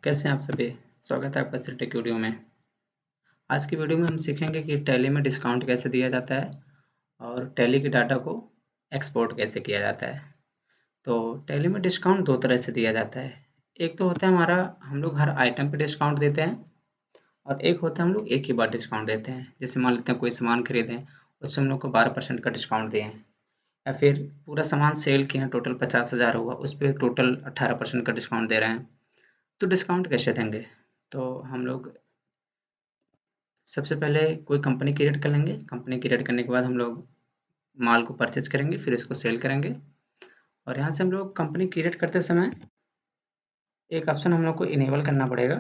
कैसे हैं आप सभी? स्वागत है आपका सिर टेक वीडियो में। आज की वीडियो में हम सीखेंगे कि टैली में डिस्काउंट कैसे दिया जाता है और टैली के डाटा को एक्सपोर्ट कैसे किया जाता है। तो टैली में डिस्काउंट दो तरह से दिया जाता है। एक तो होता है हमारा हम लोग हर आइटम पे डिस्काउंट देते हैं और एक होता है हम लोग एक ही बार डिस्काउंट देते हैं। जैसे मान लेते हैं कोई सामान खरीदें, उस पे हम लोग को 12% का डिस्काउंट दिए हैं, या फिर पूरा सामान सेल किए हैं, टोटल 50,000 हुआ, उस पे टोटल 18% का डिस्काउंट दे रहे हैं। तो डिस्काउंट कैसे देंगे? तो हम लोग सबसे पहले कोई कंपनी क्रिएट कर लेंगे। कंपनी क्रिएट करने के बाद हम लोग माल को परचेज करेंगे, फिर इसको सेल करेंगे। और यहाँ से हम लोग कंपनी क्रिएट करते समय एक ऑप्शन हम लोग को इनेबल करना पड़ेगा।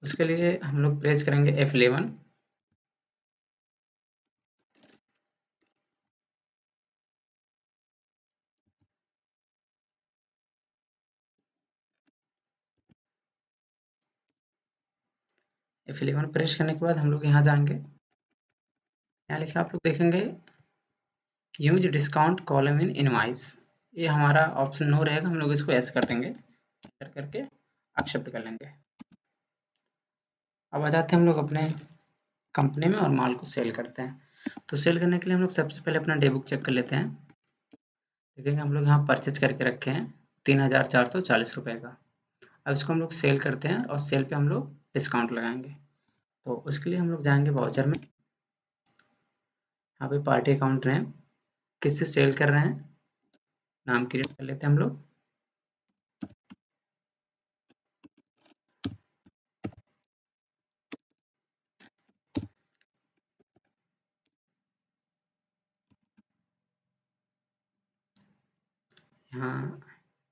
उसके लिए हम लोग प्रेस करेंगे F11। F11 प्रेस करने के बाद हम लोग यहाँ जाएंगे। यहाँ लिखा आप लोग देखेंगे use discount column in invoice. ये हमारा ऑप्शन नो रहेगा, हम लोग इसको एस कर देंगे, करके एक्सेप्ट कर लेंगे। अब आ जाते हैं हम लोग अपने कंपनी में और माल को सेल करते हैं। तो सेल करने के लिए हम लोग सबसे पहले अपना डे बुक चेक कर लेते हैं। देखेंगे हम लोग यहाँ परचेज करके रखे हैं 3,440 रुपये का। अब इसको हम लोग सेल करते हैं और सेल पे हम लोग डिस्काउंट लगाएंगे। तो उसके लिए हम लोग जाएंगे वाउचर में। यहाँ पे पार्टी अकाउंट नेम, किससे सेल कर रहे हैं, नाम क्रिएट कर लेते हैं हम लोग। यहाँ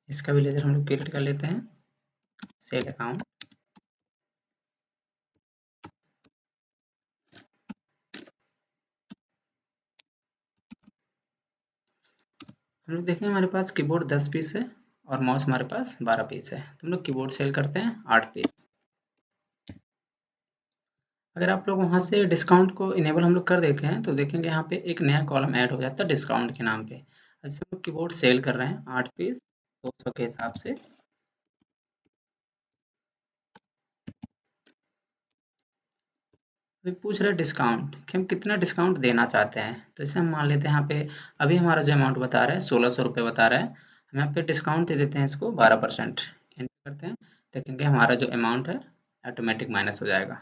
इसका भी लेजर हम लोग क्रिएट कर लेते हैं, सेल अकाउंट। हम लोग देखें हमारे पास कीबोर्ड 10 पीस है और माउस हमारे पास 12 पीस है, तो हम लोग कीबोर्ड सेल करते हैं 8 पीस। अगर आप लोग वहाँ से डिस्काउंट को इनेबल हम लोग कर देते हैं तो देखेंगे यहाँ पे एक नया कॉलम ऐड हो जाता है डिस्काउंट के नाम पे। जैसे हम लोग कीबोर्ड सेल कर रहे हैं 8 पीस 200 के हिसाब से। अभी पूछ रहे हैं डिस्काउंट कि हम कितना डिस्काउंट देना चाहते हैं। तो इसे हम मान लेते हैं यहाँ पे अभी हमारा जो अमाउंट बता रहा है 1600 रुपये बता रहा है, हम यहाँ पे डिस्काउंट दे देते हैं इसको 12%। एंटर करते हैं, देखेंगे हमारा जो अमाउंट है ऑटोमेटिक माइनस हो जाएगा।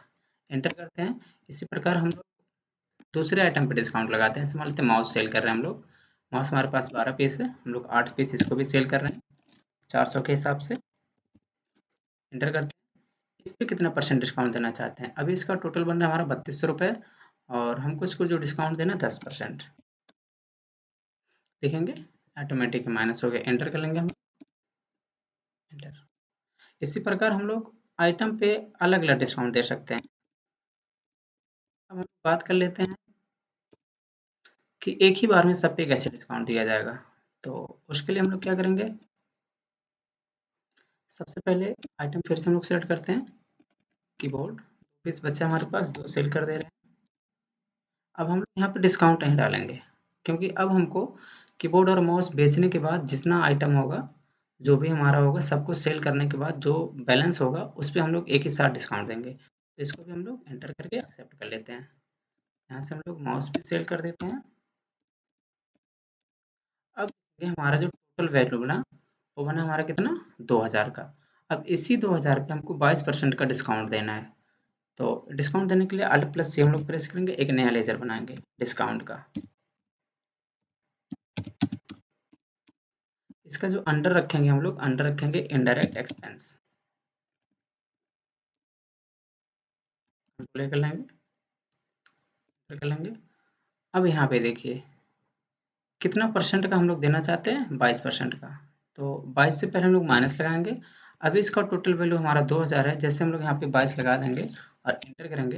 एंटर करते हैं। इसी प्रकार हम लोग दूसरे आइटम पे डिस्काउंट लगाते हैं। मान लेते हैं माउस सेल कर रहे हैं हम लोग, माउस हमारे पास 12 पीस है, हम लोग 8 पीस इसको भी सेल कर रहे हैं 400 के हिसाब से। एंटर करते हैं। इस पे कितना परसेंट डिस्काउंट देना चाहते हैं। अभी इसका टोटल बन रहा है हमारा 3200 रुपये और हमको इसको जो डिस्काउंट देना 10%। देखेंगे ऑटोमेटिक माइनस हो गया। एंटर कर लेंगे हम। एंटर। इसी प्रकार हम लोग आइटम पे अलग अलग डिस्काउंट दे सकते हैं। अब हम बात कर लेते हैं कि एक ही बार में सब पे कैसे डिस्काउंट दिया जाएगा। तो उसके लिए हम लोग क्या करेंगे, सबसे पहले आइटम फिर से हम लोग सेलेक्ट करते हैं, कीबोर्ड पीस बच्चा हमारे पास 2 सेल कर दे रहे हैं। अब हम लोग यहाँ पे डिस्काउंट नहीं डालेंगे, क्योंकि अब हमको कीबोर्ड और माउस बेचने के बाद जितना आइटम होगा, जो भी हमारा होगा, सबको सेल करने के बाद जो बैलेंस होगा उस पे हम लोग एक ही साथ डिस्काउंट देंगे। तो इसको भी हम लोग एंटर करके एक्सेप्ट कर लेते हैं। यहाँ से हम लोग माउस भी सेल कर देते हैं। अब ये हमारा जो टोटल वैल्यू बना वो बना हमारा कितना 2000 का। अब इसी 2000 पे हमको 22% का डिस्काउंट देना है। तो डिस्काउंट देने के लिए Alt प्लस सी हम लोग प्रेस करेंगे, एक नया लेजर बनाएंगे डिस्काउंट का। इसका जो अंडर रखेंगे हम लोग, अंडर रखेंगे इनडायरेक्ट एक्सपेंस। कर लेंगे, कर लेंगे। अब यहाँ पे देखिए कितना परसेंट का हम लोग देना चाहते हैं, 22% का। तो 22 से पहले हम लोग माइनस लगाएंगे। अभी इसका टोटल वैल्यू हमारा 2000 है। जैसे हम लोग यहाँ पे 22 लगा देंगे और एंटर करेंगे,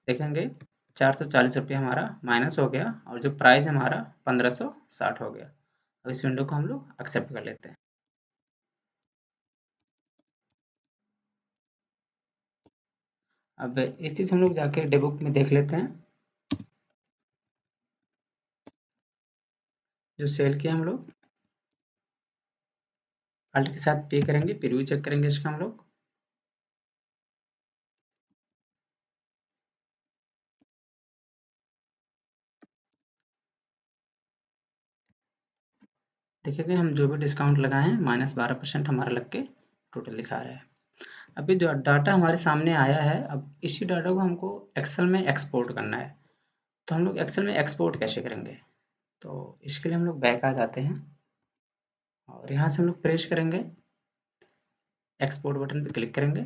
देखेंगे 440 रुपये हमारा माइनस हो गया और जो प्राइस हमारा 1560 हो गया। अब इस विंडो को हम लोग एक्सेप्ट कर लेते हैं। अब एक चीज़ हम लोग जाके डेबुक में देख लेते हैं, जो सेल किया हम लोग अल्ट के साथ पे करेंगे, प्रीव्यू चेक करेंगे इसका हम लोग। देखिए हम जो भी डिस्काउंट लगाए हैं -12% हमारा लग के टोटल दिखा रहा है। अभी जो डाटा हमारे सामने आया है, अब इसी डाटा को हमको एक्सेल में एक्सपोर्ट करना है। तो हम लोग एक्सेल में एक्सपोर्ट कैसे करेंगे? तो इसके लिए हम लोग बैक आ जाते हैं और यहाँ से हम लोग प्रेस करेंगे, एक्सपोर्ट बटन पे क्लिक करेंगे।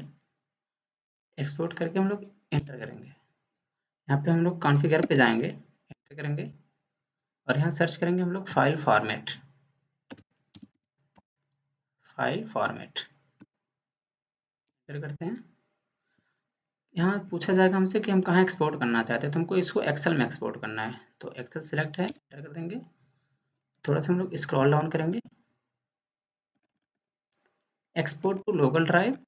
एक्सपोर्ट करके हम लोग एंटर करेंगे। यहाँ पे हम लोग कॉन्फ़िगर पे जाएंगे, एंटर करेंगे और यहाँ सर्च करेंगे हम लोग file format. File format enter करते हैं। यहाँ पूछा जाएगा हमसे कि हम कहाँ एक्सपोर्ट करना चाहते हैं, तो हमको इसको एक्सेल में एक्सपोर्ट करना है। तो एक्सेल सिलेक्ट है, एंटर कर देंगे। थोड़ा सा हम लोग स्क्रॉल डाउन करेंगे, export to local drive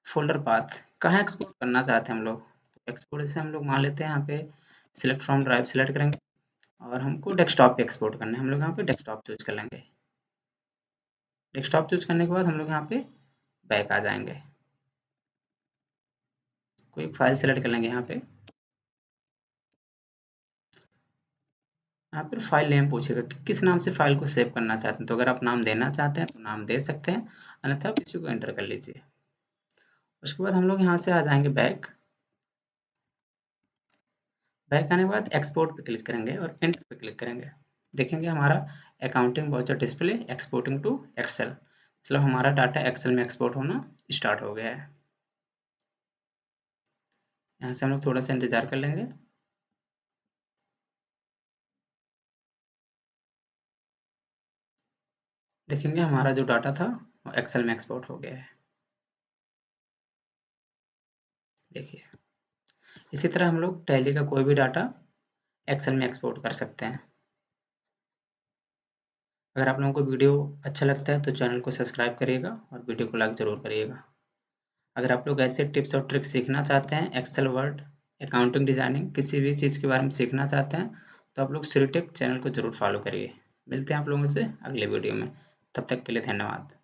folder path, कहाँ एक्सपोर्ट करना चाहते हैं हम लोग। एक्सपोर्ट से हम लोग मान लेते हैं यहाँ पे सिलेक्ट फ्रॉम ड्राइव सिलेक्ट करेंगे और हमको डेस्कटॉप पे एक्सपोर्ट करना है। हम लोग यहाँ पे डेस्कटॉप चूज कर लेंगे। डेस्कटॉप चूज करने के बाद हम लोग यहाँ पे बैक आ जाएंगे, कोई फाइल सेलेक्ट कर लेंगे। यहाँ पे फिर फाइल नेम पूछेगा कि किस नाम से फाइल को सेव करना चाहते हैं। तो अगर आप नाम देना चाहते हैं तो नाम दे सकते हैं, अन्यथा आप इसी को एंटर कर लीजिए। उसके बाद हम लोग यहाँ से आ जाएंगे बैक। बैक आने के बाद एक्सपोर्ट पे क्लिक करेंगे और एंटर पे क्लिक करेंगे। देखेंगे हमारा accounting voucher display exporting to Excel, मतलब हमारा डाटा एक्सेल में एक्सपोर्ट होना स्टार्ट हो गया है। यहाँ से हम लोग थोड़ा सा इंतजार कर लेंगे। देखेंगे हमारा जो डाटा था वो एक्सेल में एक्सपोर्ट हो गया है। देखिए इसी तरह हम लोग टैली का कोई भी डाटा एक्सेल में एक्सपोर्ट कर सकते हैं। अगर आप लोगों को वीडियो अच्छा लगता है तो चैनल को सब्सक्राइब करिएगा और वीडियो को लाइक ज़रूर करिएगा। अगर आप लोग ऐसे टिप्स और ट्रिक्स सीखना चाहते हैं, एक्सेल, वर्ड, अकाउंटिंग, डिज़ाइनिंग, किसी भी चीज़ के बारे में सीखना चाहते हैं, तो आप लोग श्रीटेक चैनल को ज़रूर फॉलो करिए। मिलते हैं आप लोगों से अगले वीडियो में, तब तक के लिए धन्यवाद।